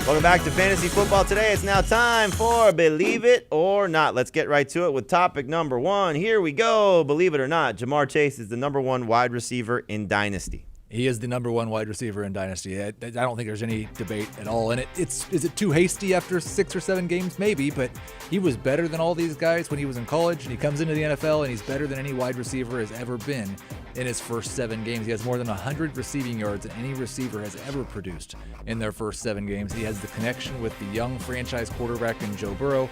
Welcome back to Fantasy Football Today. It's now time for Believe It or Not. Let's get right to it with topic number one. Here we go. Believe it or not, JaMarr Chase is the number one wide receiver in Dynasty. He is the number one wide receiver in Dynasty. I don't think there's any debate at all. And is it too hasty after 6 or 7 games? Maybe, but he was better than all these guys when he was in college, and he comes into the NFL, and he's better than any wide receiver has ever been in his first 7 games. He has more than 100 receiving yards than any receiver has ever produced in their first 7 games. He has the connection with the young franchise quarterback in Joe Burrow.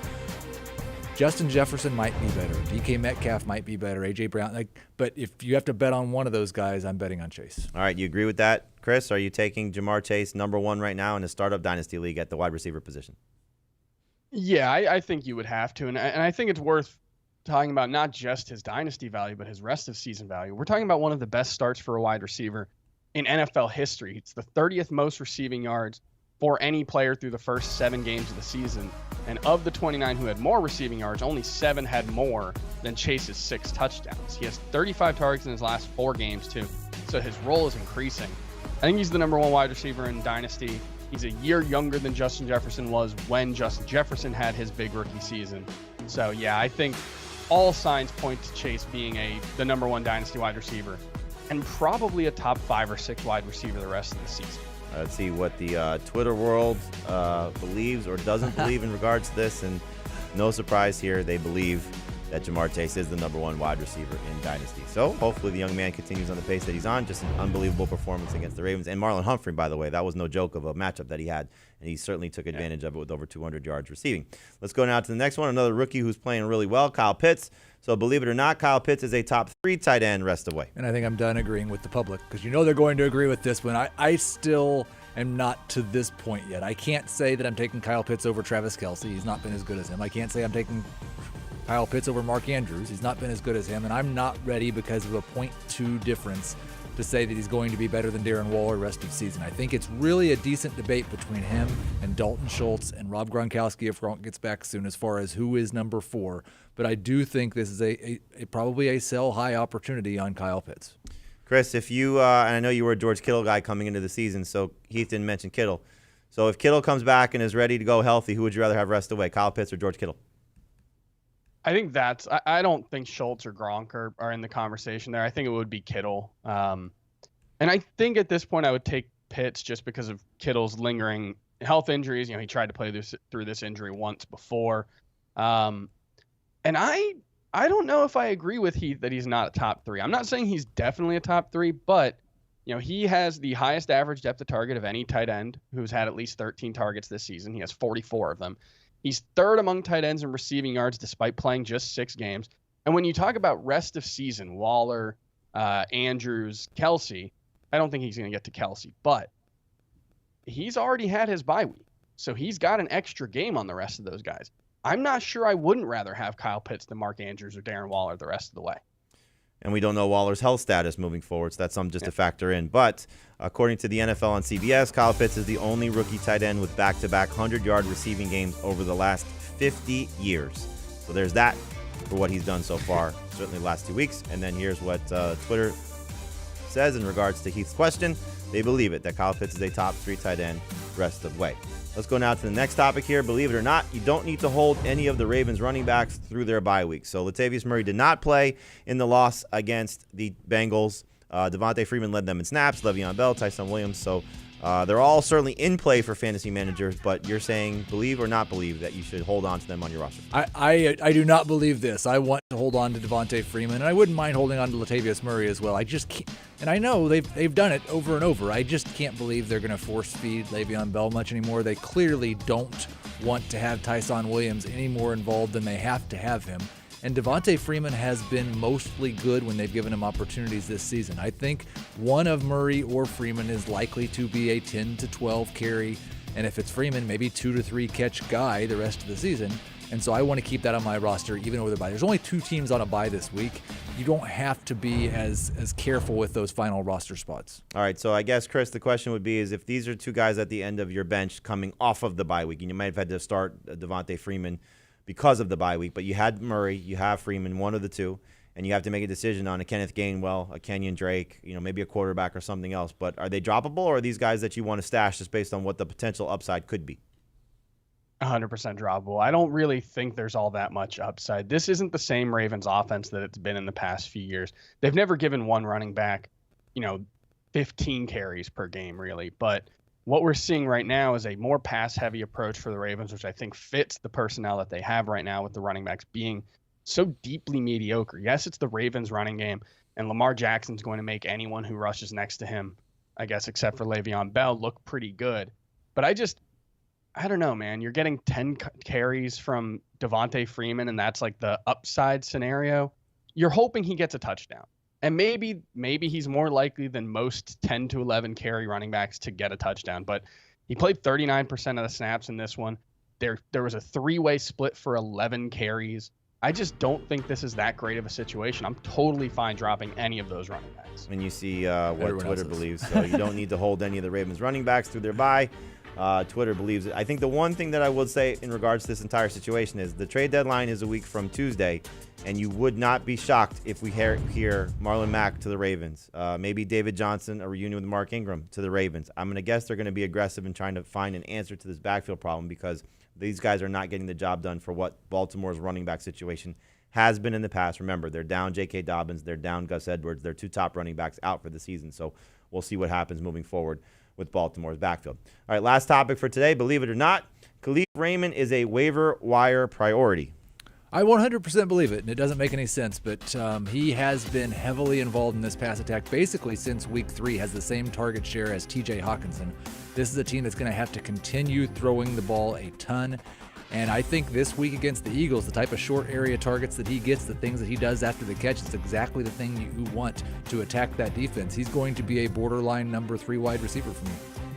Justin Jefferson might be better. DK Metcalf might be better. A.J. Brown. But if you have to bet on one of those guys, I'm betting on Chase. All right, you agree with that, Chris? Are you taking JaMarr Chase number one right now in the startup Dynasty League at the wide receiver position? Yeah, I think you would have to. And I think it's worth talking about not just his Dynasty value, but his rest of season value. We're talking about one of the best starts for a wide receiver in NFL history. It's the 30th most receiving yards for any player through the first 7 games of the season. And of the 29 who had more receiving yards, only 7 had more than Chase's 6 touchdowns. He has 35 targets in his last 4 games, too. So his role is increasing. I think he's the number one wide receiver in Dynasty. He's a year younger than Justin Jefferson was when Justin Jefferson had his big rookie season. So, yeah, I think all signs point to Chase being the number one Dynasty wide receiver and probably a top 5 or 6 wide receiver the rest of the season. Let's see what the Twitter world believes or doesn't believe in regards to this. And no surprise here, they believe that JaMarr Chase is the number one wide receiver in Dynasty. So hopefully the young man continues on the pace that he's on. Just an unbelievable performance against the Ravens. And Marlon Humphrey, by the way, that was no joke of a matchup that he had. And he certainly took advantage of it with over 200 yards receiving. Let's go now to the next one. Another rookie who's playing really well, Kyle Pitts. So believe it or not, Kyle Pitts is a top 3 tight end rest of way. And I think I'm done agreeing with the public because you know they're going to agree with this one. I still am not to this point yet. I can't say that I'm taking Kyle Pitts over Travis Kelce. He's not been as good as him. I can't say I'm taking Kyle Pitts over Mark Andrews. He's not been as good as him. And I'm not ready because of a 0.2 difference to say that he's going to be better than Darren Waller rest of the season. I think it's really a decent debate between him and Dalton Schultz and Rob Gronkowski if Gronk gets back soon as far as who is number 4. But I do think this is a probably a sell high opportunity on Kyle Pitts. Chris, if you, and I know you were a George Kittle guy coming into the season, so Heath didn't mention Kittle. So if Kittle comes back and is ready to go healthy, who would you rather have rest away, Kyle Pitts or George Kittle? I think I don't think Schultz or Gronk are in the conversation there. I think it would be Kittle. And I think at this point I would take Pitts just because of Kittle's lingering health injuries. You know, he tried to play through this injury once before. And I don't know if I agree with Heath that he's not a top 3. I'm not saying he's definitely a top 3, but you know, he has the highest average depth of target of any tight end who's had at least 13 targets this season. He has 44 of them. He's 3rd among tight ends in receiving yards despite playing just 6 games. And when you talk about rest of season, Waller, Andrews, Kelce, I don't think he's going to get to Kelce, but he's already had his bye week. So he's got an extra game on the rest of those guys. I'm not sure I wouldn't rather have Kyle Pitts than Mark Andrews or Darren Waller the rest of the way. And we don't know Waller's health status moving forward, so that's something just to factor in. But according to the NFL on CBS, Kyle Pitts is the only rookie tight end with back-to-back 100-yard receiving games over the last 50 years. So there's that for what he's done so far, certainly the last 2 weeks. And then here's what Twitter says in regards to Heath's question. They believe it, that Kyle Pitts is a top 3 tight end rest of way. Let's go now to the next topic here. Believe it or not, you don't need to hold any of the Ravens running backs through their bye week. So Latavius Murray did not play in the loss against the Bengals. Devontae Freeman led them in snaps, Le'Veon Bell, Tyson Williams. So they're all certainly in play for fantasy managers, but you're saying believe or not believe that you should hold on to them on your roster. I do not believe this. I want to hold on to Devontae Freeman, and I wouldn't mind holding on to Latavius Murray as well. I just can't, and I know they've done it over and over. I just can't believe they're going to force feed Le'Veon Bell much anymore. They clearly don't want to have Tyson Williams any more involved than they have to have him. And Devontae Freeman has been mostly good when they've given him opportunities this season. I think one of Murray or Freeman is likely to be a 10 to 12 carry, and if it's Freeman, maybe 2 to 3 catch guy the rest of the season. And so I want to keep that on my roster even over the bye. There's only 2 teams on a bye this week. You don't have to be as careful with those final roster spots. All right, so I guess, Chris, the question would be is if these are 2 guys at the end of your bench coming off of the bye week, and you might have had to start Devontae Freeman because of the bye week, but you had Murray, you have Freeman, one of the 2, and you have to make a decision on a Kenneth Gainwell, a Kenyon Drake, maybe a quarterback or something else. But are they droppable, or are these guys that you want to stash just based on what the potential upside could be? 100% droppable. I don't really think there's all that much upside. This isn't the same Ravens offense that it's been in the past few years. They've never given one running back, 15 carries per game, really. But what we're seeing right now is a more pass-heavy approach for the Ravens, which I think fits the personnel that they have right now with the running backs being so deeply mediocre. Yes, it's the Ravens running game, and Lamar Jackson's going to make anyone who rushes next to him, I guess, except for Le'Veon Bell, look pretty good. But I don't know, man. You're getting 10 carries from Devontae Freeman, and that's like the upside scenario. You're hoping he gets a touchdown. And maybe he's more likely than most 10 to 11 carry running backs to get a touchdown. But he played 39% of the snaps in this one. There was a 3-way split for 11 carries. I just don't think this is that great of a situation. I'm totally fine dropping any of those running backs. And you see what Twitter believes. So you don't need to hold any of the Ravens running backs through their bye. Twitter believes it. I think the one thing that I would say in regards to this entire situation is the trade deadline is a week from Tuesday, and you would not be shocked if we hear Marlon Mack to the Ravens. Maybe David Johnson, a reunion with Mark Ingram to the Ravens. I'm going to guess they're going to be aggressive in trying to find an answer to this backfield problem because these guys are not getting the job done for what Baltimore's running back situation has been in the past. Remember, they're down J.K. Dobbins, they're down Gus Edwards, their 2 top running backs out for the season. So we'll see what happens moving forward with Baltimore's backfield. All right, last topic for today. Believe it or not, Khalif Raymond is a waiver wire priority. I 100% believe it, and it doesn't make any sense, but he has been heavily involved in this pass attack basically since week 3, has the same target share as TJ Hawkinson. This is a team that's going to have to continue throwing the ball a ton, and I think this week against the Eagles, the type of short area targets that he gets, the things that he does after the catch, is exactly the thing you want to attack that defense. He's going to be a borderline number 3 wide receiver for me.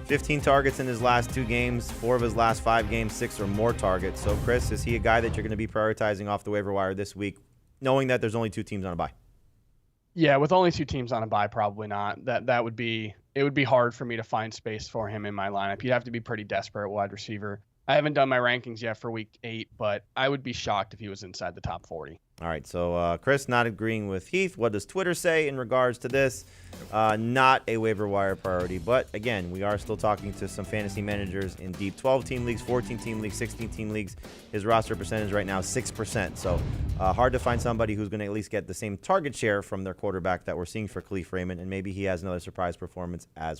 15 targets in his last 2 games, 4 of his last 5 games, 6 or more targets. So, Chris, is he a guy that you're going to be prioritizing off the waiver wire this week, knowing that there's only 2 teams on a bye? Yeah, with only 2 teams on a bye, probably not. It would be hard for me to find space for him in my lineup. You'd have to be pretty desperate at wide receiver. I haven't done my rankings yet for week 8, but I would be shocked if he was inside the top 40. All right, so Chris not agreeing with Heath. What does Twitter say in regards to this? Not a waiver wire priority, but again, we are still talking to some fantasy managers in deep 12-team leagues, 14-team leagues, 16-team leagues. His roster percentage right now is 6%, so hard to find somebody who's going to at least get the same target share from their quarterback that we're seeing for Khalif Raymond, and maybe he has another surprise performance as well.